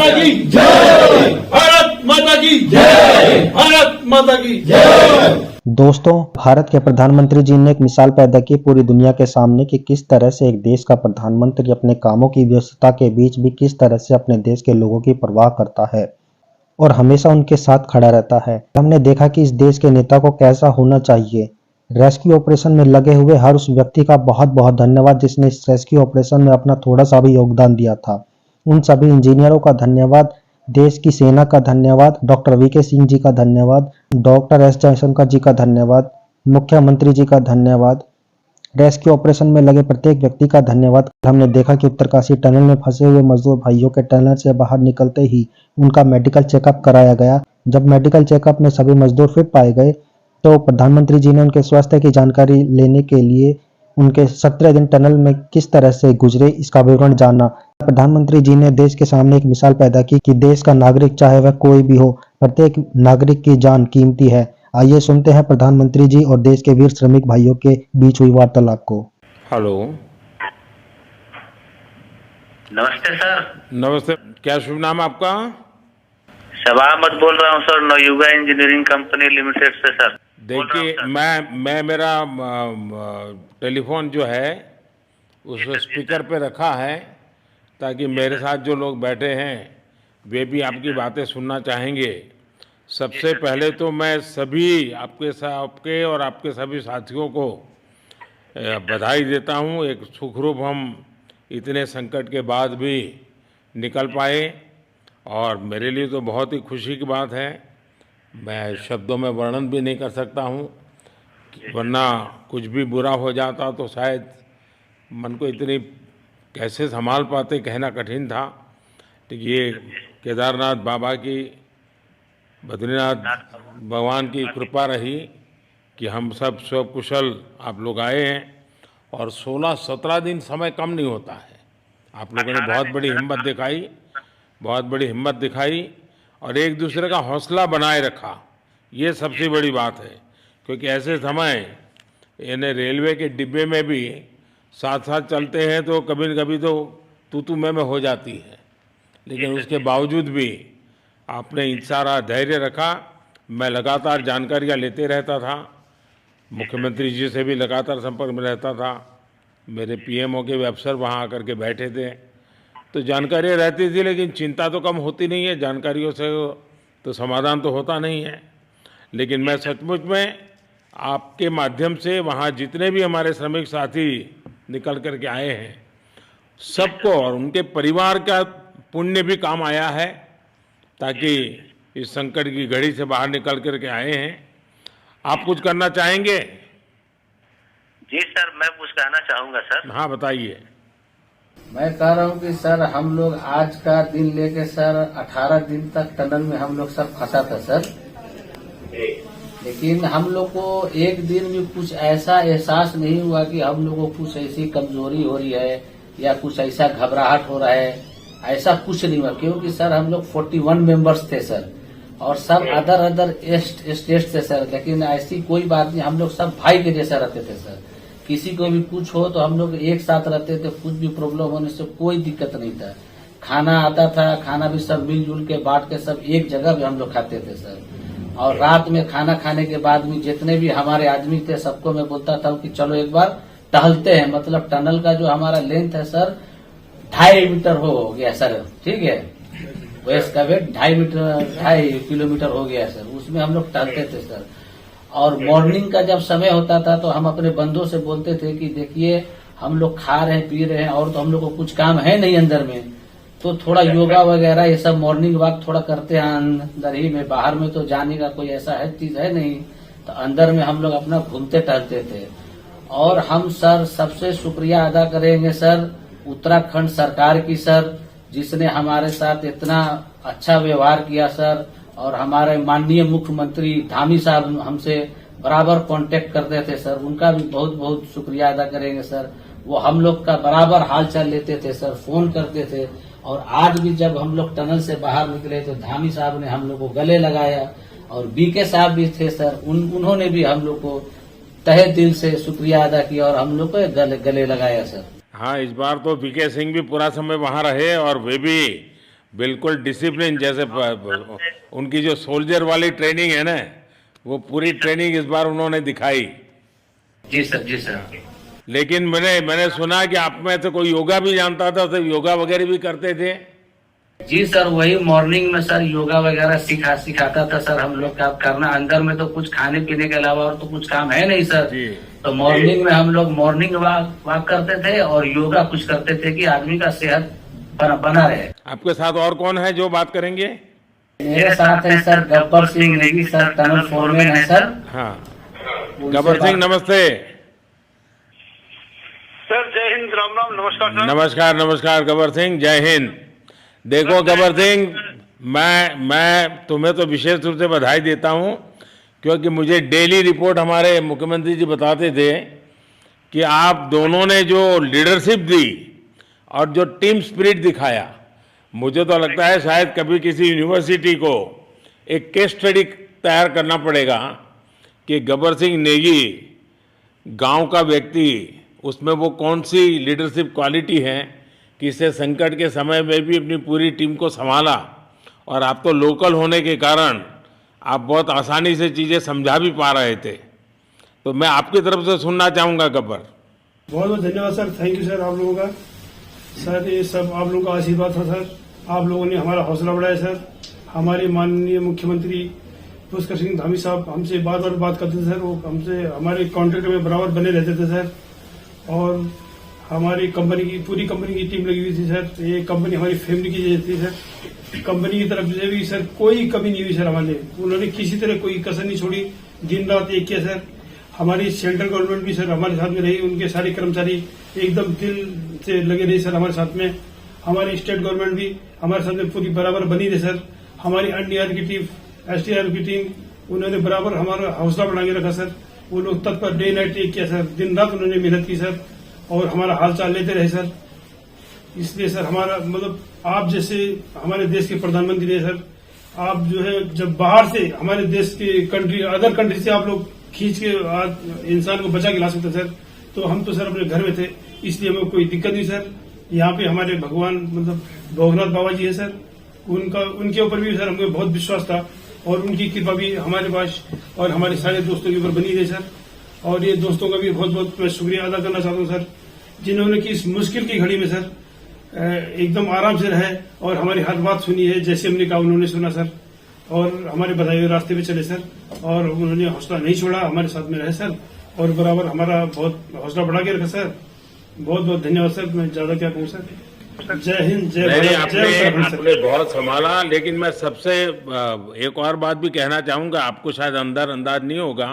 माता की जय। भारत माता की जय। भारत माता की जय। दोस्तों, भारत के प्रधानमंत्री जी ने एक मिसाल पैदा की पूरी दुनिया के सामने कि किस तरह से एक देश का प्रधानमंत्री अपने कामों की व्यस्तता के बीच भी किस तरह से अपने देश के लोगों की परवाह करता है और हमेशा उनके साथ खड़ा रहता है। हमने देखा कि इस देश के नेता को कैसा होना चाहिए। रेस्क्यू ऑपरेशन में लगे हुए हर उस व्यक्ति का बहुत बहुत धन्यवाद जिसने इस रेस्क्यू ऑपरेशन में अपना थोड़ा सा भी योगदान दिया था। उन सभी इंजीनियरों का धन्यवाद, देश की सेना का धन्यवाद, डॉक्टर वीके सिंह जी का धन्यवाद, डॉक्टर एस जयशंकर जी का धन्यवाद, मुख्यमंत्री जी का धन्यवाद, रेस्क्यू ऑपरेशन में लगे प्रत्येक व्यक्ति का धन्यवाद। हमने देखा कि उत्तरकाशी टनल में फंसे हुए मजदूर भाइयों के टनल से बाहर निकलते ही उनका मेडिकल चेकअप कराया गया। जब मेडिकल चेकअप में सभी मजदूर फिट पाए गए तो प्रधानमंत्री जी ने उनके स्वास्थ्य की जानकारी लेने के लिए उनके 17 दिन टनल में किस तरह से गुजरे इसका विवरण जाना। प्रधानमंत्री जी ने देश के सामने एक मिसाल पैदा की कि देश का नागरिक चाहे वह कोई भी हो, प्रत्येक नागरिक की जान कीमती है। आइए सुनते हैं प्रधानमंत्री जी और देश के वीर श्रमिक भाइयों के बीच हुई वार्तालाप को। हेलो, नमस्ते सर। नमस्ते। क्या शुभ नाम आपका? शबा अहमद बोल रहा हूँ sir, Navayuga engineering company limited से सर। देखिए, मैं मेरा टेलीफोन जो है उस स्पीकर पे रखा है ताकि मेरे साथ जो लोग बैठे हैं वे भी आपकी बातें सुनना चाहेंगे। सबसे पहले तो मैं सभी आपके और आपके सभी साथियों को बधाई देता हूँ। एक सुखरूप हम इतने संकट के बाद भी निकल पाए और मेरे लिए तो बहुत ही खुशी की बात है। मैं शब्दों में वर्णन भी नहीं कर सकता हूँ, वरना कुछ भी बुरा हो जाता तो शायद मन को इतनी कैसे संभाल पाते कहना कठिन था। तो ये केदारनाथ बाबा की, बद्रीनाथ भगवान की कृपा रही कि हम सब कुशल आप लोग आए हैं और 16-17 दिन समय कम नहीं होता है। आप लोगों ने बहुत बड़ी हिम्मत दिखाई और एक दूसरे का हौसला बनाए रखा। ये सबसे बड़ी बात है, क्योंकि ऐसे समय यानी रेलवे के डिब्बे में भी साथ साथ चलते हैं तो कभी न कभी तो तू मैं हो जाती है, लेकिन उसके बावजूद भी आपने सारा धैर्य रखा। मैं लगातार जानकारियाँ लेते रहता था, मुख्यमंत्री जी से भी लगातार संपर्क में रहता था, मेरे पीएमओ के भी अफसर वहाँ आकर के बैठे थे तो जानकारियाँ रहती थी, लेकिन चिंता तो कम होती नहीं है। जानकारियों से तो समाधान तो होता नहीं है। लेकिन मैं सचमुच में आपके माध्यम से वहाँ जितने भी हमारे श्रमिक साथी निकल कर के आए हैं सबको और उनके परिवार का पुण्य भी काम आया है, ताकि इस संकट की घड़ी से बाहर निकल कर के आए हैं। आप कुछ करना चाहेंगे? जी सर, मैं कुछ कहना चाहूँगा सर। हाँ, बताइए। मैं कह रहा हूँ कि सर हम लोग आज का दिन लेके सर 18 दिन तक टनल में हम लोग सब फंसा था सर, लेकिन हम लोग को एक दिन भी कुछ ऐसा एहसास नहीं हुआ कि हम लोग को कुछ ऐसी कमजोरी हो रही है या कुछ ऐसा घबराहट हो रहा है। ऐसा कुछ नहीं हुआ, क्योंकि सर हम लोग 41 मेंबर्स थे सर और सब अदर स्टेट से सर, लेकिन ऐसी कोई बात नहीं। हम लोग सब भाई के जैसा रहते थे सर। किसी को भी कुछ हो तो हम लोग एक साथ रहते थे, कुछ भी प्रॉब्लम होने से कोई दिक्कत नहीं था। खाना आता था, खाना भी सब मिलजुल के बांट के सब एक जगह भी हम लोग खाते थे सर। और रात में खाना खाने के बाद भी जितने भी हमारे आदमी थे सबको मैं बोलता था कि चलो एक बार टहलते हैं। मतलब टनल का जो हमारा लेंथ है सर 2.5 मीटर हो गया सर, ठीक है, वेस्ट का वेट 2.5 किलोमीटर हो गया सर। उसमें हम लोग टहलते थे सर। और मॉर्निंग का जब समय होता था तो हम अपने बंधुओं से बोलते थे कि देखिए हम लोग खा रहे हैं पी रहे हैं और तो हम लोग को कुछ काम है नहीं अंदर में, तो थोड़ा योगा वगैरह ये सब मॉर्निंग वॉक थोड़ा करते हैं अंदर ही में। बाहर में तो जाने का कोई ऐसा है चीज है नहीं, तो अंदर में हम लोग अपना घूमते टहलते थे। और हम सर सबसे शुक्रिया अदा करेंगे सर उत्तराखंड सरकार की सर, जिसने हमारे साथ इतना अच्छा व्यवहार किया सर। और हमारे माननीय मुख्यमंत्री धामी साहब हमसे बराबर कांटेक्ट करते थे सर, उनका भी बहुत बहुत शुक्रिया अदा करेंगे सर। वो हम लोग का बराबर हालचाल लेते थे सर, फोन करते थे। और आज भी जब हम लोग टनल से बाहर निकले तो धामी साहब ने हम लोग को गले लगाया और बीके साहब भी थे सर, उन्होंने भी हम लोग को तहे दिल से शुक्रिया अदा किया और हम लोग को गले लगाया सर। हाँ, इस बार तो बीके सिंह भी पूरा समय वहाँ रहे और वे भी बिल्कुल डिसिप्लिन, जैसे उनकी जो सोल्जर वाली ट्रेनिंग है ना, वो पूरी ट्रेनिंग इस बार उन्होंने दिखाई। जी सर, जी सर। लेकिन मैंने सुना कि आप में तो कोई योगा भी जानता था, तो योगा वगैरह भी करते थे। जी सर, वही मॉर्निंग में सर योगा वगैरह सिखाता था सर हम लोग का करना। अंदर में तो कुछ खाने पीने के अलावा और तो कुछ काम है नहीं सर। जी। तो मॉर्निंग में हम लोग मॉर्निंग वॉक करते थे और योगा कुछ करते थे कि आदमी का सेहत बना रहे। आपके साथ और कौन है जो बात करेंगे? मेरे साथ है sir Gabbar Singh Negi sir, tunnel foreman है सर। हाँ, गब्बर सिंह नमस्ते। सर जय हिंद, राम राम, नमस्कार सर। नमस्कार नमस्कार गब्बर सिंह, जय हिंद। देखो गब्बर सिंह, मैं तुम्हें तो विशेष रूप से बधाई देता हूं, क्योंकि मुझे डेली रिपोर्ट हमारे मुख्यमंत्री जी बताते थे कि आप दोनों ने जो लीडरशिप दी और जो टीम स्पिरिट दिखाया, मुझे तो लगता है शायद कभी किसी यूनिवर्सिटी को एक केस स्टडी तैयार करना पड़ेगा कि गब्बर सिंह नेगी गांव का व्यक्ति, उसमें वो कौन सी लीडरशिप क्वालिटी है कि इसे संकट के समय में भी अपनी पूरी टीम को संभाला। और आप तो लोकल होने के कारण आप बहुत आसानी से चीज़ें समझा भी पा रहे थे। तो मैं आपकी तरफ से सुनना चाहूँगा गब्बर। बहुत बहुत धन्यवाद सर, थैंक यू सर आप लोगों का। सर ये सब आप लोगों का आशीर्वाद था सर, आप लोगों ने हमारा हौसला बढ़ाया सर। हमारे माननीय मुख्यमंत्री पुष्कर सिंह धामी साहब हमसे बार बार बात करते थे सर, वो हमसे हमारे कॉन्ट्रैक्ट में बराबर बने रहते थे सर। और हमारी कंपनी की पूरी कंपनी की टीम लगी हुई थी सर। ये कंपनी हमारी फैमिली की जैसी थी सर। कंपनी की तरफ से भी सर कोई कमी नहीं हुई सर हमारे। उन्होंने किसी तरह कोई कसर नहीं छोड़ी, दिन रात एक किया सर। हमारी सेंट्रल गवर्नमेंट भी सर हमारे साथ में रही, उनके सारे कर्मचारी एकदम दिल से लगे रहे सर हमारे साथ में। हमारी स्टेट गवर्नमेंट भी हमारे साथ में पूरी बराबर बनी रही सर। हमारी एनडीआर की टीम, एसडीआर की टीम, उन्होंने बराबर हमारा हौसला बढ़ा के रखा सर। वो लोग तत्पर डे नाइट एक किया सर, दिन रात उन्होंने मेहनत की सर और हमारा हाल चाल लेते रहे सर। इसलिए सर हमारा मतलब आप जैसे हमारे देश के प्रधानमंत्री है सर, आप जो है जब बाहर से हमारे देश के कंट्री अदर कंट्री से आप लोग खींच के इंसान को बचा के ला सकते सर, तो हम तो सर अपने घर में थे, इसलिए हमें कोई दिक्कत नहीं सर। यहाँ पे हमारे भगवान मतलब भोगनाथ बाबा जी है सर, उनके ऊपर भी सर हमें बहुत विश्वास था और उनकी कृपा भी हमारे पास और हमारे सारे दोस्तों के ऊपर बनी रही सर। और ये दोस्तों का भी बहुत बहुत मैं शुक्रिया अदा करना चाहता हूँ सर, जिन्होंने कि इस मुश्किल की घड़ी में सर एकदम आराम से रहे और हमारी हर बात सुनी है, जैसे हमने कहा उन्होंने सुना सर और हमारे बताए हुए रास्ते पे चले सर। और उन्होंने हौसला नहीं छोड़ा, हमारे साथ में रहे सर और बराबर हमारा बहुत हौसला बढ़ा के रखा सर। बहुत बहुत धन्यवाद सर, मैं ज्यादा क्या कहूँ सर। जय हिंद, जय भारत, जय उत्तराखंड सर। आपने बहुत संभाला, लेकिन मैं सबसे एक और बात भी कहना चाहूंगा। आपको शायद अंदाज नहीं होगा,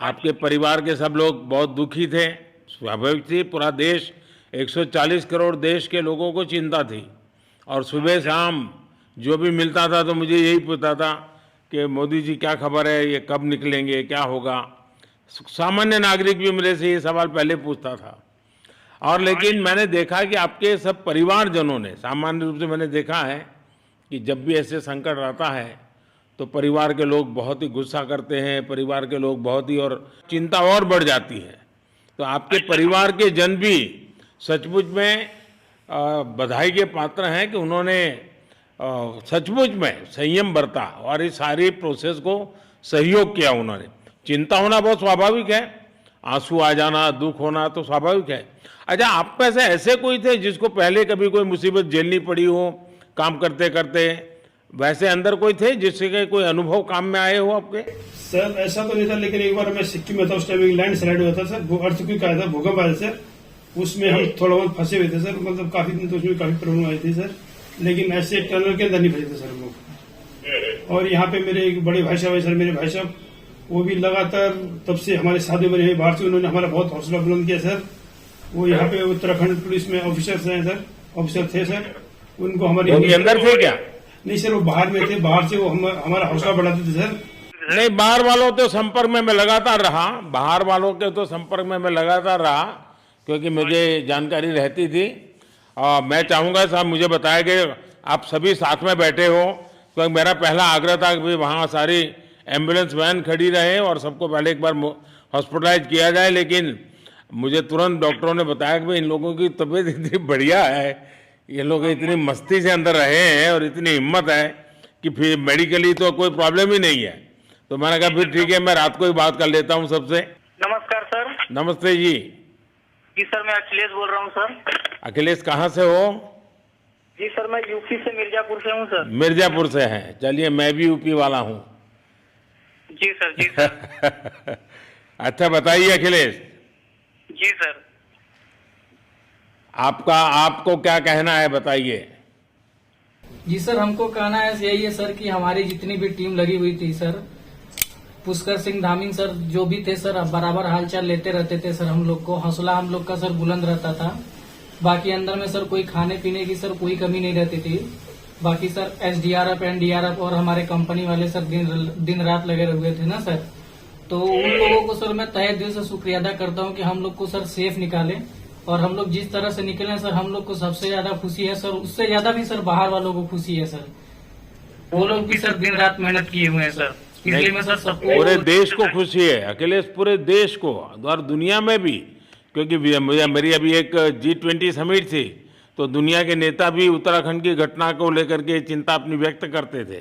आपके परिवार के सब लोग बहुत दुखी थे, स्वाभाविक थी। पूरा देश 140 करोड़ देश के लोगों को चिंता थी और सुबह शाम जो भी मिलता था तो मुझे यही पूछता था कि मोदी जी क्या खबर है, ये कब निकलेंगे, क्या होगा। सामान्य नागरिक भी मेरे से ये सवाल पहले पूछता था। और लेकिन मैंने देखा कि आपके सब परिवारजनों ने, सामान्य रूप से मैंने देखा है कि जब भी ऐसे संकट आता है तो परिवार के लोग बहुत ही गुस्सा करते हैं, परिवार के लोग बहुत ही, और चिंता और बढ़ जाती है। तो आपके परिवार के जन भी सचमुच में बधाई के पात्र हैं कि उन्होंने सचमुच में संयम बरता और इस सारी प्रोसेस को सहयोग किया उन्होंने। चिंता होना बहुत स्वाभाविक है, आंसू आ जाना, दुख होना तो स्वाभाविक है। अच्छा, आप में से ऐसे कोई थे जिसको पहले कभी कोई मुसीबत झेलनी पड़ी हो काम करते करते? वैसे अंदर कोई थे जिससे कोई अनुभव काम में आए हो आपके? सर ऐसा तो नहीं था, लेकिन एक बार मैं सिक्किम में था, उस टाइम एक लैंड स्लाइड हुआ था सर, अर्थक्वेक आया था, भूकंप आया सर। उसमें हम थोड़ा बहुत फंसे हुए थे सर, मतलब काफी दिन तो उसमें काफी प्रॉब्लम आई थी सर, लेकिन ऐसे टनल के अंदर नहीं फंसे थे सर हम लोग। और यहाँ पे मेरे एक बड़े भाई साहब है सर, मेरे भाई साहब वो भी लगातार तब से हमारे साथ बने हुए बाहर से, उन्होंने हमारा बहुत हौसला बुलंद किया सर। वो यहाँ पे उत्तराखंड पुलिस में ऑफिसर्स हैं सर, ऑफिसर थे सर, उनको हमारे अंदर थे क्या? नहीं सर, वो बाहर में थे, बाहर से वो हमारा हौसला बढ़ाते थे सर। नहीं, बाहर वालों के संपर्क में मैं लगातार रहा, बाहर वालों के तो संपर्क में मैं लगातार रहा क्योंकि मुझे जानकारी रहती थी। और मैं चाहूँगा साहब, मुझे बताया कि आप सभी साथ में बैठे हो, क्योंकि मेरा पहला आग्रह था कि वहाँ सारी एम्बुलेंस वैन खड़ी रहे और सबको पहले एक बार हॉस्पिटलाइज किया जाए। लेकिन मुझे तुरंत डॉक्टरों ने बताया कि भाई इन लोगों की तबीयत इतनी बढ़िया है ये लोग इतनी मस्ती से अंदर रहे हैं और इतनी हिम्मत है कि फिर मेडिकली तो कोई प्रॉब्लम ही नहीं है। तो मैंने कहा फिर ठीक है, मैं रात को ही बात कर लेता हूँ सबसे। नमस्कार सर। नमस्ते जी। जी सर, मैं अखिलेश बोल रहा हूँ सर। अखिलेश कहाँ से हो? जी सर, मैं यूपी से मिर्जापुर से हूँ सर। मिर्जापुर से हैं? चलिए, मैं भी यूपी वाला हूँ। जी सर, जी सर। अच्छा बताइए अखिलेश, जी सर। आपको क्या कहना है, बताइए। जी सर, हमको कहना है यही है सर कि हमारी जितनी भी टीम लगी हुई थी सर, पुष्कर सिंह धामी सर जो भी थे सर, बराबर हालचाल लेते रहते थे सर। हम लोग को हौसला हम लोग का सर बुलंद रहता था। बाकी अंदर में सर कोई खाने पीने की सर कोई कमी नहीं रहती थी। बाकी सर एसडीआरएफ एनडीआरएफ और हमारे कंपनी वाले सर दिन रात लगे हुए थे ना सर। तो उन लोगों को सर मैं तहे दिल से शुक्रिया अदा करता हूँ कि हम लोग को सर सेफ निकाले। और हम लोग जिस तरह से निकले सर, हम लोग को सबसे ज्यादा खुशी है सर। उससे ज्यादा भी सर बाहर वालों को खुशी है सर। वो लोग भी सर दिन रात मेहनत किए हुए हैं सर। इसलिए मैं सर सबको, पूरे देश को खुशी है अखिलेश, पूरे देश को और दुनिया में भी। क्योंकि मेरी अभी एक G20 समिट थी, तो दुनिया के नेता भी उत्तराखंड की घटना को लेकर के चिंता अपनी व्यक्त करते थे।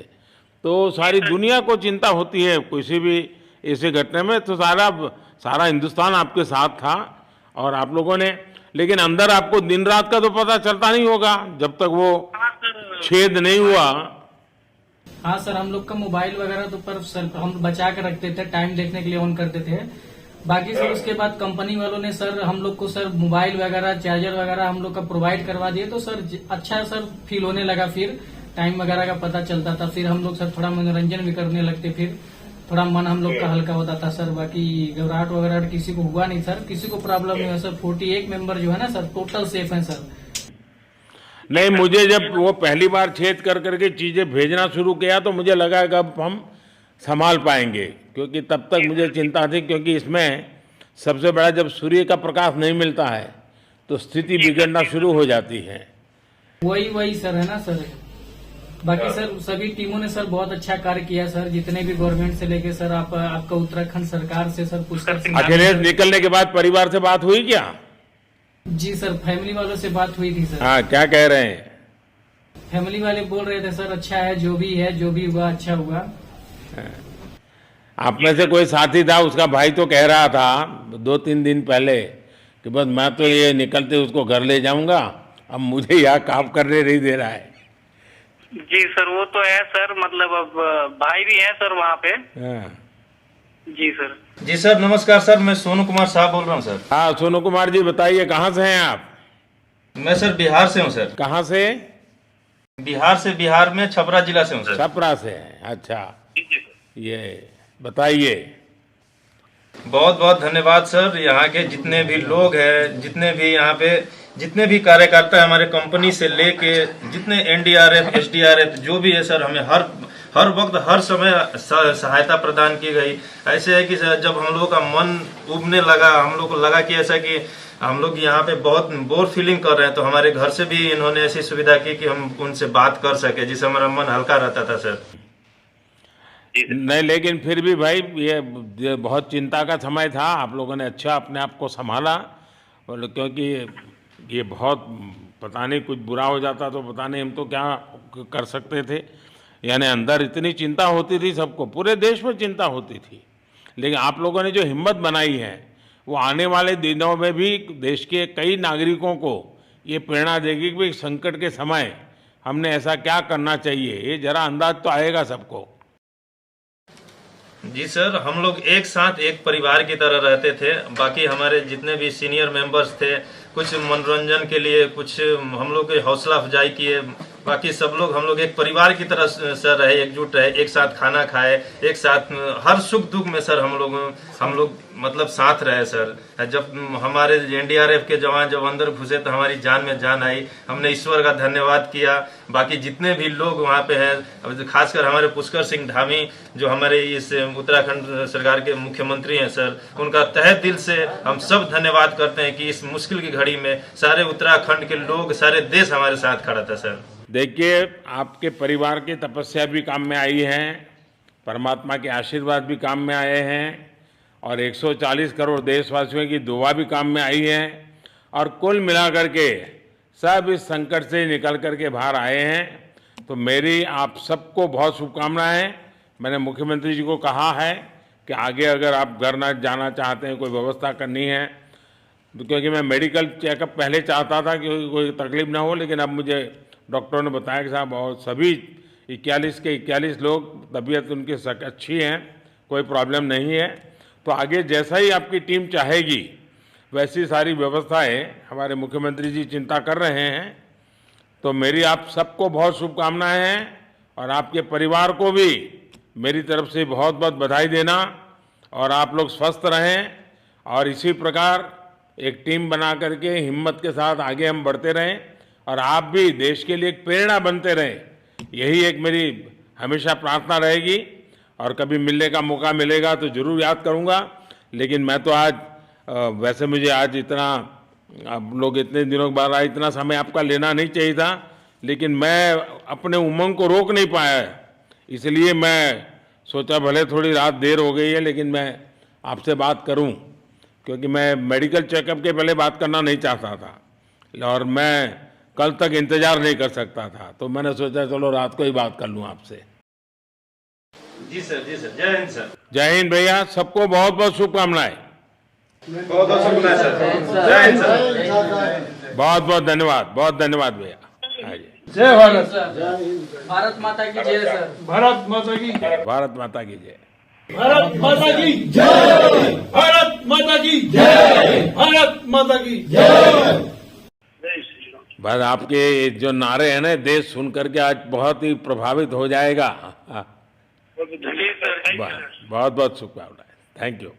तो सारी दुनिया को चिंता होती है किसी भी ऐसे घटना में। तो सारा हिंदुस्तान आपके साथ था और आप लोगों ने, लेकिन अंदर आपको दिन रात का तो पता चलता नहीं होगा जब तक वो छेद नहीं हुआ। हाँ सर, हम लोग का मोबाइल वगैरह तो पर सर हम बचा के रखते थे, टाइम देखने के लिए ऑन करते थे। बाकी सर उसके बाद कंपनी वालों ने सर हम लोग को सर मोबाइल वगैरह चार्जर वगैरह हम लोग का प्रोवाइड करवा दिए। तो सर अच्छा सर फील होने लगा, फिर टाइम वगैरह का पता चलता था। फिर हम लोग सर थोड़ा मनोरंजन भी करने लगते, फिर थोड़ा मन हम लोग का हल्का होता था सर। बाकी घबराहट वगैरह किसी को हुआ नहीं सर, किसी को प्रॉब्लम नहीं हुआ सर। 41 मेंबर जो है ना सर, टोटल सेफ है सर। नहीं, मुझे जब वो पहली बार छेद कर करके चीज़ें भेजना शुरू किया तो मुझे लगा कि अब हम संभाल पाएंगे, क्योंकि तब तक मुझे चिंता थी। क्योंकि इसमें सबसे बड़ा, जब सूर्य का प्रकाश नहीं मिलता है तो स्थिति बिगड़ना शुरू हो जाती है। वही सर है ना सर। बाकी सर सभी टीमों ने सर बहुत अच्छा कार्य किया सर, जितने भी गवर्नमेंट से लेके सर आपका उत्तराखंड सरकार से सर पुष्कर सिंह। अखिलेश, निकलने के बाद परिवार से बात हुई क्या? जी सर, फैमिली वालों से बात हुई थी सर। हाँ, क्या कह रहे हैं? फैमिली वाले बोल रहे थे सर अच्छा है, जो भी हुआ अच्छा हुआ। आप में से कोई साथी था, उसका भाई तो कह रहा था 2-3 दिन पहले कि बस मैं तो ये निकलते उसको घर ले जाऊंगा, अब मुझे यहाँ काम करने नहीं दे रहा है। जी सर, वो तो है सर। मतलब अब भाई भी है सर वहाँ पे। हाँ। जी सर। जी सर, नमस्कार सर, मैं सोनू कुमार साहब बोल रहा हूँ सर। हाँ, सोनू कुमार जी बताइए, कहाँ से हैं आप? मैं सर बिहार से हूँ सर। कहाँ से? बिहार में छपरा जिला से हूँ सर। छपरा से हैं, अच्छा। ये बताइए। बहुत बहुत धन्यवाद सर। यहाँ के जितने भी लोग हैं, जितने भी यहाँ पे जितने भी कार्यकर्ता है हमारे कंपनी से लेके, जितने एनडीआरएफ एसडीआरएफ जो भी है सर, हमें हर वक्त हर समय सहायता प्रदान की गई। ऐसे है कि सर जब हम लोगों का मन उबने लगा, हम लोग को लगा कि ऐसा कि हम लोग यहाँ पे बहुत बोर फीलिंग कर रहे हैं, तो हमारे घर से भी इन्होंने ऐसी सुविधा की कि हम उनसे बात कर सके, जिससे हमारा मन हल्का रहता था सर। नहीं, लेकिन फिर भी भाई ये बहुत चिंता का समय था। आप लोगों ने अच्छा अपने आप को संभाला, और क्योंकि ये बहुत, पता नहीं कुछ बुरा हो जाता तो पता नहीं हम तो क्या कर सकते थे। यानी अंदर इतनी चिंता होती थी, सबको, पूरे देश में चिंता होती थी। लेकिन आप लोगों ने जो हिम्मत बनाई है, वो आने वाले दिनों में भी देश के कई नागरिकों को ये प्रेरणा देगी कि संकट के समय हमने ऐसा क्या करना चाहिए। ये जरा अंदाज तो आएगा सबको। जी सर, हम लोग एक साथ एक परिवार की तरह रहते थे। बाकी हमारे जितने भी सीनियर मेंबर्स थे, कुछ मनोरंजन के लिए, कुछ हम लोग के हौसला अफजाई किए। बाकी सब लोग, हम लोग एक परिवार की तरह सर रहे, एकजुट रहे, एक साथ खाना खाए, एक साथ हर सुख दुख में सर हम लोग मतलब साथ रहे सर। जब हमारे एनडीआरएफ के जवान जब अंदर घुसे तो हमारी जान में जान आई, हमने ईश्वर का धन्यवाद किया। बाकी जितने भी लोग वहाँ पे हैं, खासकर हमारे पुष्कर सिंह धामी जो हमारे इस उत्तराखंड सरकार के मुख्यमंत्री हैं सर, उनका तहे दिल से हम सब धन्यवाद करते हैं कि इस मुश्किल की घड़ी में सारे उत्तराखंड के लोग, सारे देश हमारे साथ खड़ा था सर। देखिए, आपके परिवार की तपस्या भी काम में आई है, परमात्मा के आशीर्वाद भी काम में आए हैं, और 140 करोड़ देशवासियों की दुआ भी काम में आई है, और कुल मिलाकर के सब इस संकट से निकल करके बाहर आए हैं। तो मेरी आप सबको बहुत शुभकामनाएं। मैंने मुख्यमंत्री जी को कहा है कि आगे अगर आप घर ना जाना चाहते हैं, कोई व्यवस्था करनी है, तो क्योंकि मैं मेडिकल चेकअप पहले चाहता था कि कोई तकलीफ ना हो, लेकिन अब मुझे डॉक्टरों ने बताया कि साहब और सभी 41 के 41 लोग तबीयत उनकी अच्छी है, कोई प्रॉब्लम नहीं है। तो आगे जैसा ही आपकी टीम चाहेगी वैसी सारी व्यवस्थाएं हमारे मुख्यमंत्री जी चिंता कर रहे हैं। तो मेरी आप सबको बहुत शुभकामनाएं हैं और आपके परिवार को भी मेरी तरफ से बहुत बहुत बधाई देना। और आप लोग स्वस्थ रहें और इसी प्रकार एक टीम बना करके हिम्मत के साथ आगे हम बढ़ते रहें और आप भी देश के लिए एक प्रेरणा बनते रहें, यही एक मेरी हमेशा प्रार्थना रहेगी। और कभी मिलने का मौका मिलेगा तो जरूर याद करूंगा। लेकिन मैं तो आज वैसे मुझे आज इतना, आप लोग इतने दिनों के बाद आए, इतना समय आपका लेना नहीं चाहिए था, लेकिन मैं अपने उमंग को रोक नहीं पाया, इसलिए मैं सोचा भले थोड़ी रात देर हो गई है लेकिन मैं आपसे बात करूं, क्योंकि मैं मेडिकल चेकअप के पहले बात करना नहीं चाहता था और मैं कल तक इंतजार नहीं कर सकता था। तो मैंने सोचा चलो रात को ही बात कर लूं आपसे। जी सर, जी सर, जय हिंद सर। जय हिंद भैया, सबको बहुत बहुत शुभकामनाएं। बहुत बहुत शुभकामनाएं सर। जय हिंद सर। बहुत बहुत धन्यवाद, बहुत धन्यवाद भैया। आइए। जय भारत। भारत माता की जय सर। भारत माता की जय। भारत माता की जय। भारत माता की जय। भारत माता की जय। भारत माता की जय। बस आपके जो नारे हैं ना, देश सुन करके आज बहुत ही प्रभावित हो जाएगा। बहुत बहुत शुभकामनाएं। Thank you.